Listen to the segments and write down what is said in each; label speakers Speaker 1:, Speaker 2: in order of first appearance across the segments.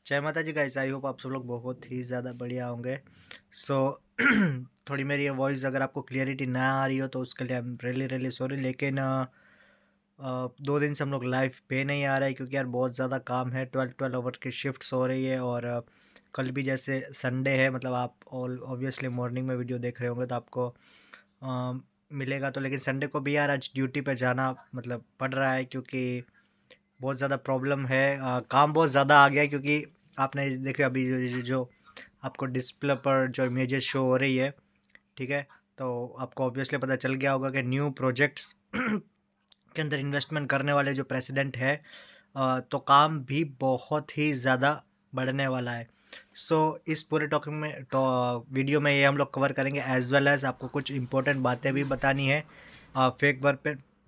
Speaker 1: जय माता जी guys, I hope आप सब लोग बहुत ही ज़्यादा बढ़िया होंगे। सो थोड़ी मेरी ये वॉइस अगर आपको क्लियरिटी ना आ रही हो तो उसके लिए I am really really sorry. लेकिन 2 दिन से हम लोग लाइव पे नहीं आ रहे हैं क्योंकि यार बहुत ज़्यादा काम है। 12 आवर की शिफ्ट्स हो रही है और कल भी जैसे संडे है, मतलब आप ऑल ऑब्वियसली मॉर्निंग में वीडियो देख रहे होंगे तो आपको मिलेगा। तो लेकिन संडे को भी यार आज ड्यूटी पे जाना मतलब पड़ रहा है क्योंकि बहुत ज़्यादा प्रॉब्लम है। काम बहुत ज़्यादा आ गया है क्योंकि आपने देखिए अभी जो आपको डिस्प्ले पर जो इमेजेस शो हो रही है, ठीक है, तो आपको ऑब्वियसली पता चल गया होगा कि न्यू प्रोजेक्ट्स के अंदर इन्वेस्टमेंट करने वाले जो प्रेसिडेंट है, तो काम भी बहुत ही ज़्यादा बढ़ने वाला है। सो इस पूरे टॉकिंग में तो वीडियो में ये हम लोग कवर करेंगे, एज वेल एज आपको कुछ इंपॉर्टेंट बातें भी बतानी है फेक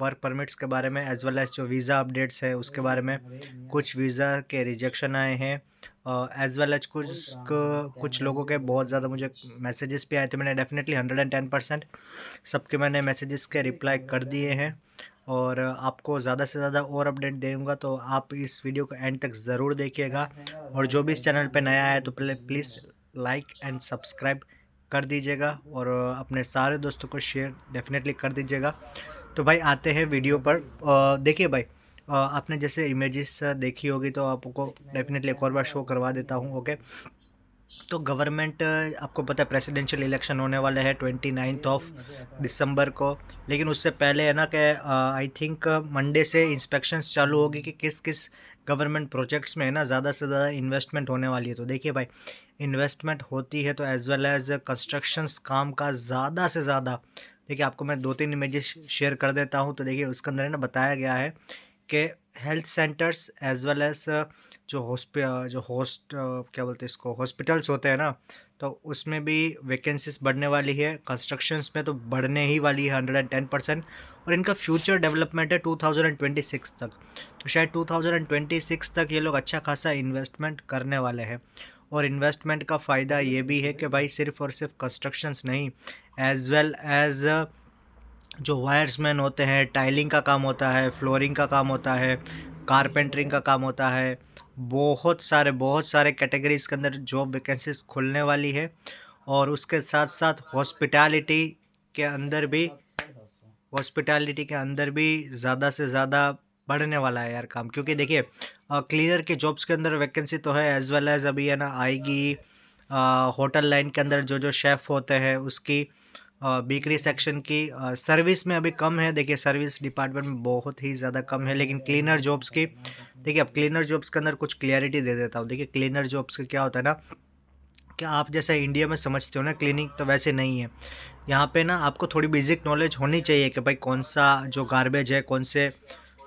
Speaker 1: वर्क परमिट्स के बारे में, एज वेल एज जो वीज़ा अपडेट्स है उसके बारे में। कुछ वीज़ा के रिजेक्शन आए हैं, एज वेल एज कुछ लोगों के बहुत ज़्यादा मुझे मैसेजेस भी आए थे। मैंने डेफिनेटली 110% सबके मैंने मैसेजेस के रिप्लाई कर दिए हैं और आपको ज़्यादा से ज़्यादा और अपडेट दूँगा, तो आप इस वीडियो को एंड तक ज़रूर देखिएगा। और जो भी इस चैनल पे नया है तो प्लीज़ लाइक एंड सब्सक्राइब कर दीजिएगा और अपने सारे दोस्तों को शेयर डेफिनेटली कर दीजिएगा। तो भाई आते हैं वीडियो पर। देखिए भाई, आपने जैसे इमेजेस देखी होगी तो आपको डेफिनेटली एक और बार शो करवा देता हूँ। ओके, तो गवर्नमेंट, आपको पता है प्रेसिडेंशियल इलेक्शन होने वाले हैं 29 ऑफ दिसंबर को। लेकिन उससे पहले है ना कि आई थिंक मंडे से इंस्पेक्शंस चालू होगी कि किस किस गवर्नमेंट प्रोजेक्ट्स में है ना ज़्यादा से ज़्यादा इन्वेस्टमेंट होने वाली है। तो देखिए भाई, इन्वेस्टमेंट होती है तो एज वेल एज कंस्ट्रक्शंस काम का ज़्यादा से ज़्यादा। देखिए आपको मैं 2-3 इमेजेस शेयर कर देता हूँ। तो देखिए उसके अंदर है ना बताया गया है कि health centres as well as जो होस्ट क्या बोलते हैं इसको, हॉस्पिटल्स होते हैं ना, तो उसमें भी वैकेंसीज बढ़ने वाली है। कंस्ट्रक्शंस में तो बढ़ने ही वाली है 110%। और इनका फ्यूचर डेवलपमेंट है 2026 तक। तो शायद 2026 तक ये लोग अच्छा खासा इन्वेस्टमेंट करने वाले हैं। और इन्वेस्टमेंट का फ़ायदा ये भी है कि भाई सिर्फ और सिर्फ कंस्ट्रक्शंस नहीं, एज वेल एज जो वायर्समैन होते हैं, टाइलिंग का काम होता है, फ्लोरिंग का काम होता है, कारपेंटरिंग का काम होता है। बहुत सारे कैटेगरीज़ के अंदर जॉब वैकेंसीज खुलने वाली है। और उसके साथ साथ के अंदर भी हॉस्पिटैलिटी के अंदर भी ज़्यादा से ज़्यादा बढ़ने वाला है यार काम। क्योंकि देखिए क्लीनर के जॉब्स के अंदर वैकेंसी तो है, एज वेल एज अभी है ना आएगी होटल लाइन के अंदर जो जो शेफ़ होते हैं उसकी, बेकरी सेक्शन की। सर्विस में अभी कम है, देखिए सर्विस डिपार्टमेंट में बहुत ही ज़्यादा कम है। लेकिन क्लीनर जॉब्स की देखिए, अब क्लीनर जॉब्स के अंदर कुछ क्लियरिटी दे देता हूँ। देखिए क्लीनर जॉब्स का क्या होता है ना, कि आप जैसे इंडिया में समझते हो ना क्लीनिंग, तो वैसे नहीं है। यहाँ पे ना आपको थोड़ी बेसिक नॉलेज होनी चाहिए कि भाई कौन सा जो गार्बेज है कौन से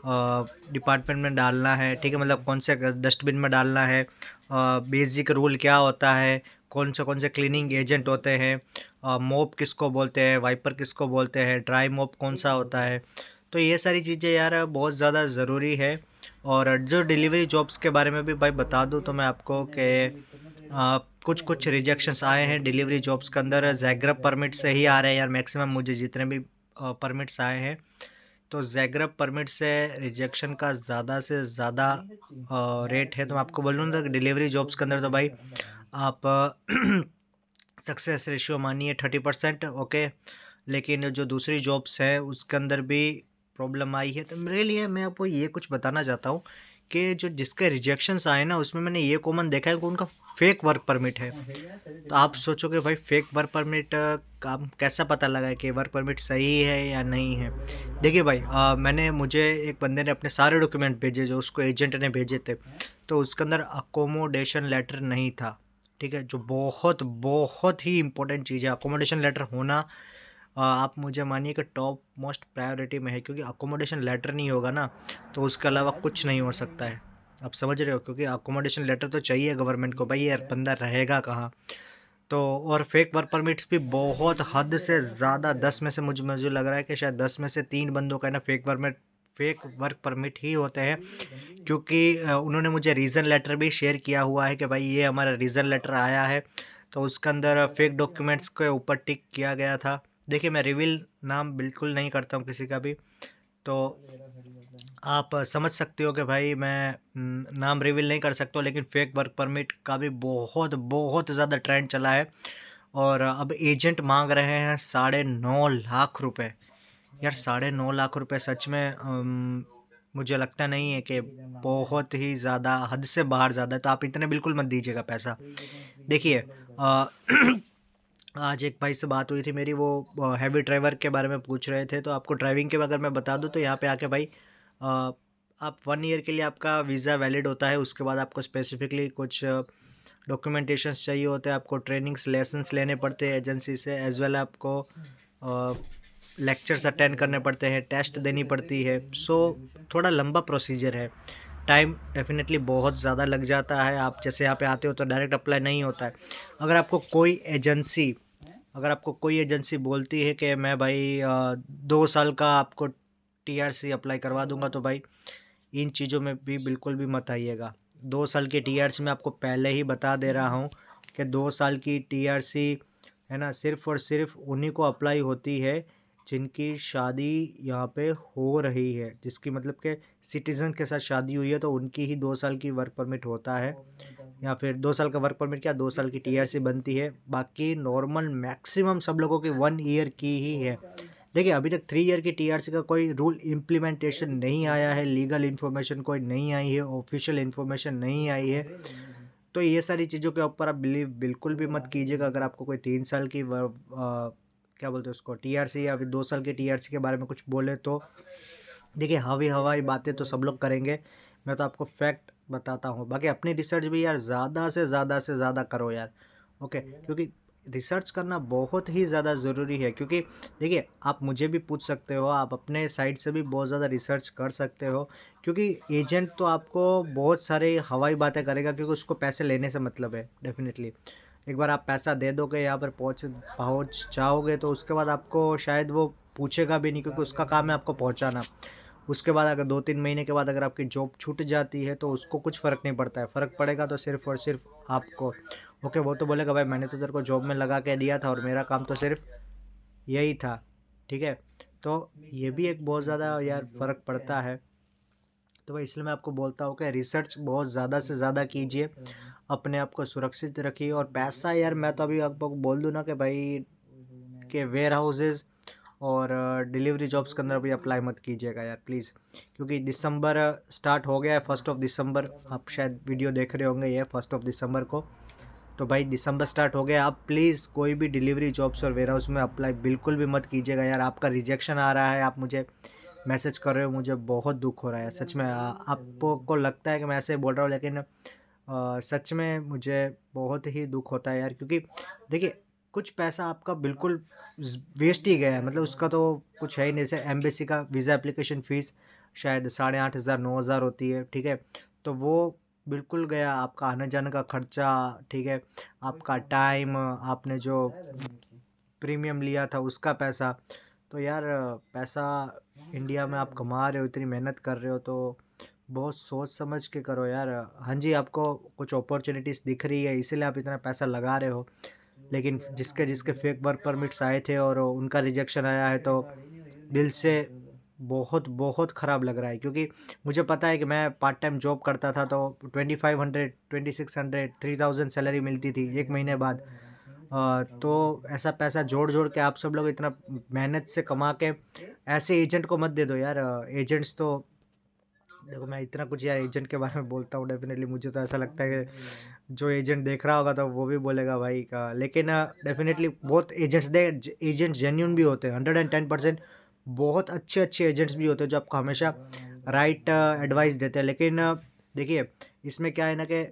Speaker 1: डिपार्टमेंट में डालना है, ठीक है, मतलब कौन से डस्टबिन में डालना है। बेसिक रूल क्या होता है, कौन से क्लीनिंग एजेंट होते हैं, मोप किसको बोलते हैं, वाइपर किसको बोलते हैं, ड्राई मोप कौन सा होता है। तो ये सारी चीज़ें यार बहुत ज़्यादा ज़रूरी है। और जो डिलीवरी जॉब्स के बारे में भी भाई बता दूँ तो मैं आपको कि कुछ कुछ रिजेक्शंस आए हैं डिलीवरी जॉब्स के अंदर। जैग्रब परमिट से ही आ रहे हैं यार मैक्सिमम, मुझे जितने भी परमिट्स आए हैं। तो जैग्रब परमिट से रिजेक्शन का ज़्यादा से ज़्यादा रेट है। तो मैं आपको बोलूँ ना डिलीवरी जॉब्स के अंदर तो भाई आप सक्सेस रेशियो मानिए 30%। ओके, लेकिन जो दूसरी जॉब्स हैं उसके अंदर भी प्रॉब्लम आई है। तो मेरे लिए मैं आपको ये कुछ बताना चाहता हूँ कि जो जिसके रिजेक्शंस आए ना उसमें मैंने ये कॉमन देखा है कि उनका फेक वर्क परमिट है। तो आप सोचोगे भाई फेक वर्क परमिट का कैसा पता लगा है कि वर्क परमिट सही है या नहीं है। देखिए भाई, मुझे एक बंदे ने अपने सारे डॉक्यूमेंट भेजे जो उसको एजेंट ने भेजे थे, तो उसके अंदर अकोमोडेशन लेटर नहीं था। ठीक है, जो बहुत बहुत ही इंपॉर्टेंट चीज़ है अकोमोडेशन लेटर होना। आप मुझे मानिए कि टॉप मोस्ट प्रायोरिटी में है, क्योंकि अकोमोडेशन लेटर नहीं होगा ना तो उसके अलावा कुछ नहीं हो सकता है। आप समझ रहे हो, क्योंकि अकोमोडेशन लेटर तो चाहिए गवर्नमेंट को, भाई यार बंदा रहेगा कहाँ। तो और फेक वर्क परमिट्स भी बहुत हद से ज़्यादा, 10 में से मुझे लग रहा है कि शायद 10 में से 3 बंदों का है ना फेक वर्क परमिट ही होते हैं। क्योंकि उन्होंने मुझे रीज़न लेटर भी शेयर किया हुआ है कि भाई ये हमारा रीज़न लेटर आया है, तो उसके अंदर फेक डॉक्यूमेंट्स के ऊपर टिक किया गया था। देखिए मैं रिवील नाम बिल्कुल नहीं करता हूँ किसी का भी। तो आप समझ सकते हो कि भाई मैं नाम रिवील नहीं कर सकता, लेकिन फेक वर्क परमिट का भी बहुत बहुत ज़्यादा ट्रेंड चला है। और अब एजेंट मांग रहे हैं 9.5 लाख रुपए। यार 9.5 लाख रुपए सच में मुझे लगता नहीं है कि बहुत ही ज़्यादा, हद से बाहर ज़्यादा है, तो आप इतने बिल्कुल मत दीजिएगा पैसा। देखिए आज एक भाई से बात हुई थी मेरी, वो हैवी ड्राइवर के बारे में पूछ रहे थे। तो आपको ड्राइविंग के अगर मैं बता दूं तो यहाँ पे आके भाई आप 1 ईयर के लिए आपका वीज़ा वैलिड होता है। उसके बाद आपको स्पेसिफिकली कुछ डॉक्यूमेंटेशंस चाहिए होते हैं, आपको ट्रेनिंग्स लेसन्स लेने पड़ते हैं एजेंसी से, एज वेल आपको लेक्चर्स अटेंड करने पड़ते हैं, टेस्ट देनी पड़ती है। सो थोड़ा लंबा प्रोसीजर है, टाइम डेफिनेटली बहुत ज़्यादा लग जाता है। आप जैसे यहाँ पे आते हो तो डायरेक्ट अप्लाई नहीं होता है। अगर आपको कोई एजेंसी बोलती है कि मैं भाई 2 साल का आपको टीआरसी अप्लाई करवा दूंगा, तो भाई इन चीज़ों में भी बिल्कुल भी मत आइएगा। 2 साल की टीआरसी मैं आपको पहले ही बता दे रहा हूँ कि 2 साल की टीआरसी है ना, सिर्फ और सिर्फ उन्हीं को अप्लाई होती है जिनकी शादी यहाँ पे हो रही है, जिसकी मतलब के सिटीजन के साथ शादी हुई है, तो उनकी ही 2 साल की वर्क परमिट होता है। या फिर 2 साल का वर्क परमिट, क्या 2 साल की टीआरसी बनती है। बाकी नॉर्मल मैक्सिमम सब लोगों की 1 ईयर की ही है। देखिए अभी तक 3 ईयर की टीआरसी का कोई रूल इम्प्लीमेंटेशन नहीं आया है, लीगल इन्फॉर्मेशन कोई नहीं आई है, ऑफिशियल इन्फॉर्मेशन नहीं आई है। तो ये सारी चीज़ों के ऊपर आप बिलीव बिल्कुल भी मत कीजिएगा। अगर आपको कोई 3 साल की क्या बोलते हैं उसको टीआरसी, या फिर 2 साल की टीआरसी के बारे में कुछ बोले, तो देखिए हवाई हवाई बातें तो सब लोग करेंगे, मैं तो आपको फैक्ट बताता हूँ। बाकी अपनी रिसर्च भी यार ज़्यादा से ज़्यादा करो यार, ओके। क्योंकि रिसर्च करना बहुत ही ज़्यादा ज़रूरी है। क्योंकि देखिए आप मुझे भी पूछ सकते हो, आप अपने साइड से भी बहुत ज़्यादा रिसर्च कर सकते हो। क्योंकि एजेंट तो आपको बहुत सारे हवाई बातें करेगा, क्योंकि उसको पैसे लेने से मतलब है डेफिनेटली। एक बार आप पैसा दे दोगे, यहाँ पर पहुँच जाओगे, तो उसके बाद आपको शायद वो पूछेगा भी नहीं, क्योंकि उसका काम है आपको पहुँचाना। उसके बाद अगर 2-3 महीने के बाद अगर आपकी जॉब छूट जाती है, तो उसको कुछ फ़र्क नहीं पड़ता है। फ़र्क पड़ेगा तो सिर्फ़ और सिर्फ आपको। ओके, वो तो बोलेगा भाई मैंने तो तेरे को जॉब में लगा के दिया था और मेरा काम तो सिर्फ यही था, ठीक है। तो ये भी एक बहुत ज़्यादा यार फ़र्क पड़ता है। तो भाई इसलिए मैं आपको बोलता हूँ कि रिसर्च बहुत ज़्यादा से ज़्यादा कीजिए, अपने आप को सुरक्षित रखिए। और पैसा यार मैं तो अभी आपको बोल दूँ ना कि भाई के वेयर हाउसेज और डिलीवरी जॉब्स के अंदर भी अप्लाई मत कीजिएगा यार प्लीज़। क्योंकि दिसंबर स्टार्ट हो गया है, 1 दिसंबर, आप शायद वीडियो देख रहे होंगे ये 1 दिसंबर को। तो भाई दिसंबर स्टार्ट हो गया, आप प्लीज़ कोई भी डिलीवरी जॉब्स और वेयर हाउस में अप्लाई बिल्कुल भी मत कीजिएगा यार। आपका रिजेक्शन आ रहा है, आप मुझे मैसेज कर रहे हो, मुझे बहुत दुख हो रहा है सच में। आपको लगता है कि मैं ऐसे बोल रहा हूँ, लेकिन सच में मुझे बहुत ही दुख होता है यार। क्योंकि देखिए कुछ पैसा आपका बिल्कुल वेस्ट ही गया है, मतलब उसका तो कुछ है ही नहीं। जैसे एम्बेसी का वीज़ा एप्लीकेशन फ़ीस शायद 8,500 9,000 होती है, ठीक है। तो वो बिल्कुल गया, आपका आने जाने का खर्चा, ठीक है, आपका टाइम, आपने जो प्रीमियम लिया था उसका पैसा। तो यार पैसा इंडिया में आप कमा रहे हो, इतनी मेहनत कर रहे हो, तो बहुत सोच समझ के करो यार। हाँ जी, आपको कुछ अपॉर्चुनिटीज़ दिख रही है इसीलिए आप इतना पैसा लगा रहे हो, लेकिन जिसके जिसके फेक वर्क परमिट्स आए थे और उनका रिजेक्शन आया है, तो दिल से बहुत बहुत ख़राब लग रहा है। क्योंकि मुझे पता है कि मैं पार्ट टाइम जॉब करता था, तो 2500 2600 3000 सैलरी मिलती थी 1 महीने बाद। तो ऐसा पैसा जोड़ जोड़ के आप सब लोग इतना मेहनत से कमा के ऐसे एजेंट को मत दे दो यार। एजेंट्स तो देखो, मैं इतना कुछ यार एजेंट के बारे में बोलता हूँ, डेफिनेटली मुझे तो ऐसा लगता है कि जो एजेंट देख रहा होगा तो वो भी बोलेगा भाई का। लेकिन डेफिनेटली बहुत एजेंट्स जेन्यून भी होते हैं, 110%। बहुत अच्छे अच्छे एजेंट्स भी होते हैं जो आपको हमेशा राइट एडवाइस देते हैं। लेकिन देखिए इसमें क्या है ना कि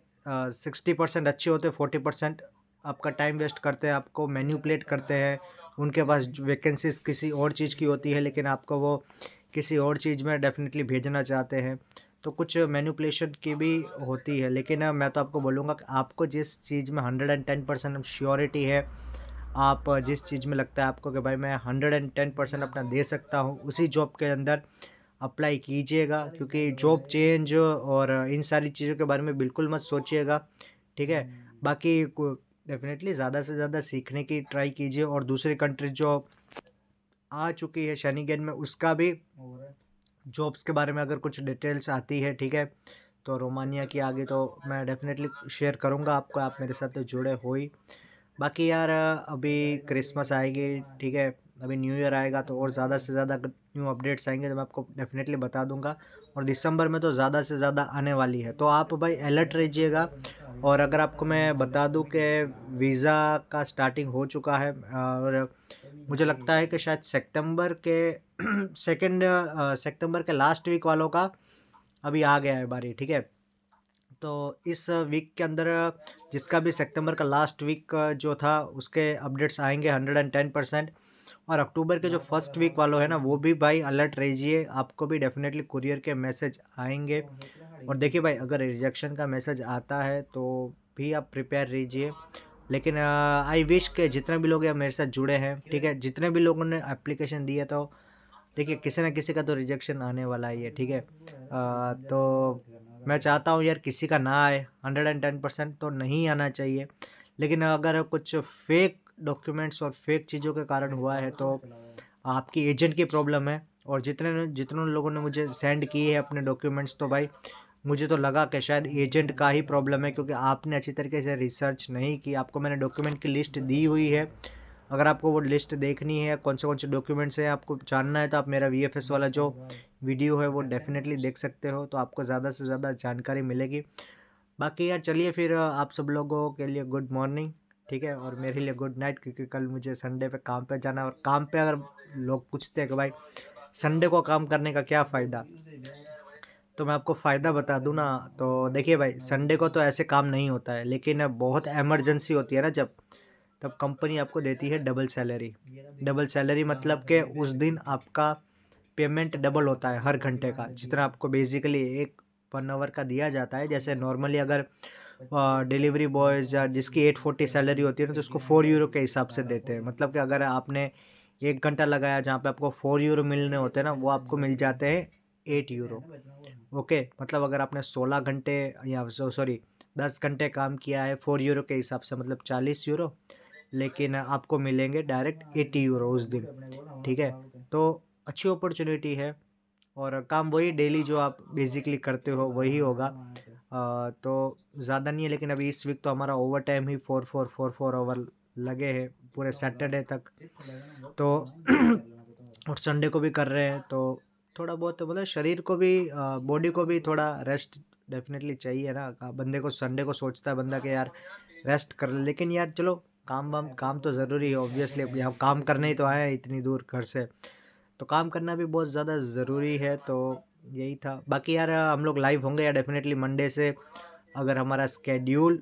Speaker 1: 60% अच्छे होते हैं, 40% आपका टाइम वेस्ट करते हैं, आपको मैन्युपुलेट करते हैं। उनके पास वैकेंसीज किसी और चीज़ की होती है, लेकिन आपको वो किसी और चीज़ में डेफिनेटली भेजना चाहते हैं। तो कुछ मैनिपुलेशन की भी होती है। लेकिन मैं तो आपको बोलूँगा कि आपको जिस चीज़ में 110% श्योरिटी है, आप जिस चीज़ में लगता है आपको कि भाई मैं 110% अपना दे सकता हूँ, उसी जॉब के अंदर अप्लाई कीजिएगा। क्योंकि जॉब चेंज और इन सारी चीज़ों के बारे में बिल्कुल मत सोचिएगा, ठीक है। बाकी डेफिनेटली ज़्यादा से ज़्यादा सीखने की ट्राई कीजिए, और दूसरी कंट्री जो आ चुकी है शेनिगन में, उसका भी जॉब्स के बारे में अगर कुछ डिटेल्स आती है, ठीक है, तो रोमानिया की आगे तो मैं डेफ़िनेटली शेयर करूँगा आपको, आप मेरे साथ तो जुड़े हो ही। बाकी यार अभी क्रिसमस आएगी, ठीक है, अभी न्यू ईयर आएगा तो और ज़्यादा से ज़्यादा अगर न्यू अपडेट्स आएँगे तो मैं आपको डेफ़िनेटली बता दूँगा, और दिसंबर में तो ज़्यादा से ज़्यादा आने वाली है। तो आप भाई अलर्ट रहिएगा। और अगर आपको मैं बता दूँ कि वीज़ा का स्टार्टिंग हो चुका है, और मुझे लगता है कि शायद सितंबर के सितंबर के लास्ट वीक वालों का अभी आ गया है बारी, ठीक है। तो इस वीक के अंदर जिसका भी सितंबर का लास्ट वीक जो था उसके अपडेट्स आएँगे 110%। और अक्टूबर के जो फर्स्ट वीक वालों है ना, वो भी भाई अलर्ट रहिए, आपको भी डेफ़िनेटली कुरियर के मैसेज आएँगे। और देखिए भाई, अगर रिजेक्शन का मैसेज आता है तो भी आप प्रिपेयर रहिए। लेकिन आई विश के जितने भी लोग ये मेरे साथ जुड़े हैं, ठीक है, जितने भी लोगों ने एप्लीकेशन दी है, तो देखिए किसी न किसी का तो रिजेक्शन आने वाला ही है, ठीक है। तो मैं चाहता हूँ यार किसी का ना आए, 110% तो नहीं आना चाहिए। लेकिन अगर कुछ फेक डॉक्यूमेंट्स और फेक चीज़ों के कारण हुआ है तो आपकी एजेंट की प्रॉब्लम है। और जितने लोगों ने मुझे सेंड किए हैं अपने डॉक्यूमेंट्स, तो भाई मुझे तो लगा कि शायद एजेंट का ही प्रॉब्लम है, क्योंकि आपने अच्छी तरीके से रिसर्च नहीं की। आपको मैंने डॉक्यूमेंट की लिस्ट दी हुई है, अगर आपको वो लिस्ट देखनी है कौन से डॉक्यूमेंट्स हैं, आपको जानना है, तो आप मेरा वीएफएस वाला जो वीडियो है वो डेफ़िनेटली देख सकते हो, तो आपको ज़्यादा से ज़्यादा जानकारी मिलेगी। बाकी यार चलिए फिर आप सब लोगों के लिए गुड मॉर्निंग, ठीक है, और मेरे लिए गुड नाइट, क्योंकि कल मुझे संडे पे काम पे जाना है। और काम पे अगर लोग पूछते हैं कि भाई संडे को काम करने का क्या फ़ायदा? तो मैं आपको फ़ायदा बता दूँ ना, तो देखिए भाई, संडे को तो ऐसे काम नहीं होता है, लेकिन बहुत इमरजेंसी होती है ना जब, तब कंपनी आपको देती है डबल सैलरी। डबल सैलरी मतलब कि उस दिन आपका पेमेंट डबल होता है हर घंटे का, जितना आपको बेसिकली एक 1 आवर का दिया जाता है। जैसे नॉर्मली अगर डिलीवरी बॉयज़ या जिसकी 840 सैलरी होती है ना, तो उसको 4 यूरो के हिसाब से देते हैं। मतलब कि अगर आपने 1 घंटा लगाया जहाँ पे आपको 4 यूरो मिलने होते हैं ना, वो आपको मिल जाते हैं 8 यूरो। ओके, मतलब अगर आपने 16 घंटे या सॉरी 10 घंटे काम किया है 4 यूरो के हिसाब से, मतलब 40 यूरो, लेकिन आपको मिलेंगे डायरेक्ट 80 यूरो उस दिन, ठीक है। तो अच्छी अपॉर्चुनिटी है, और काम वही डेली जो आप बेसिकली करते हो वही होगा। तो ज़्यादा नहीं है, लेकिन अभी इस वीक तो हमारा ओवर टाइम ही 4 आवर लगे हैं पूरे सैटरडे तक। तो और संडे को भी कर रहे हैं, तो थोड़ा बहुत मतलब शरीर को भी बॉडी को भी थोड़ा रेस्ट डेफिनेटली चाहिए ना। बंदे को संडे को सोचता है बंदा कि यार रेस्ट कर ले, लेकिन यार चलो काम तो ज़रूरी है ऑब्वियसली। अब यहाँ काम करने ही तो आए हैं इतनी दूर घर से, तो काम करना भी बहुत ज़्यादा ज़रूरी है। तो यही था। बाकी यार हम लोग लाइव होंगे यार डेफिनेटली मंडे से, अगर हमारा स्केड्यूल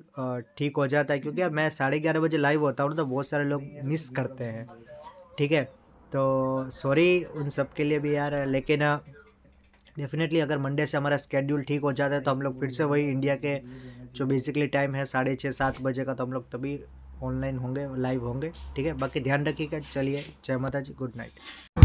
Speaker 1: ठीक हो जाता है, क्योंकि यार मैं 11:30 बजे लाइव होता हूँ ना, तो बहुत सारे लोग मिस करते हैं, ठीक है। तो सॉरी उन सब के लिए भी यार, लेकिन डेफिनेटली अगर मंडे से हमारा स्केड्यूल ठीक हो जाता है तो हम लोग फिर से वही इंडिया के जो बेसिकली टाइम है 6:30-7 बजे का, तो हम लोग तभी ऑनलाइन होंगे, लाइव होंगे, ठीक है। बाकी ध्यान रखिएगा। चलिए, जय माता जी, गुड नाइट।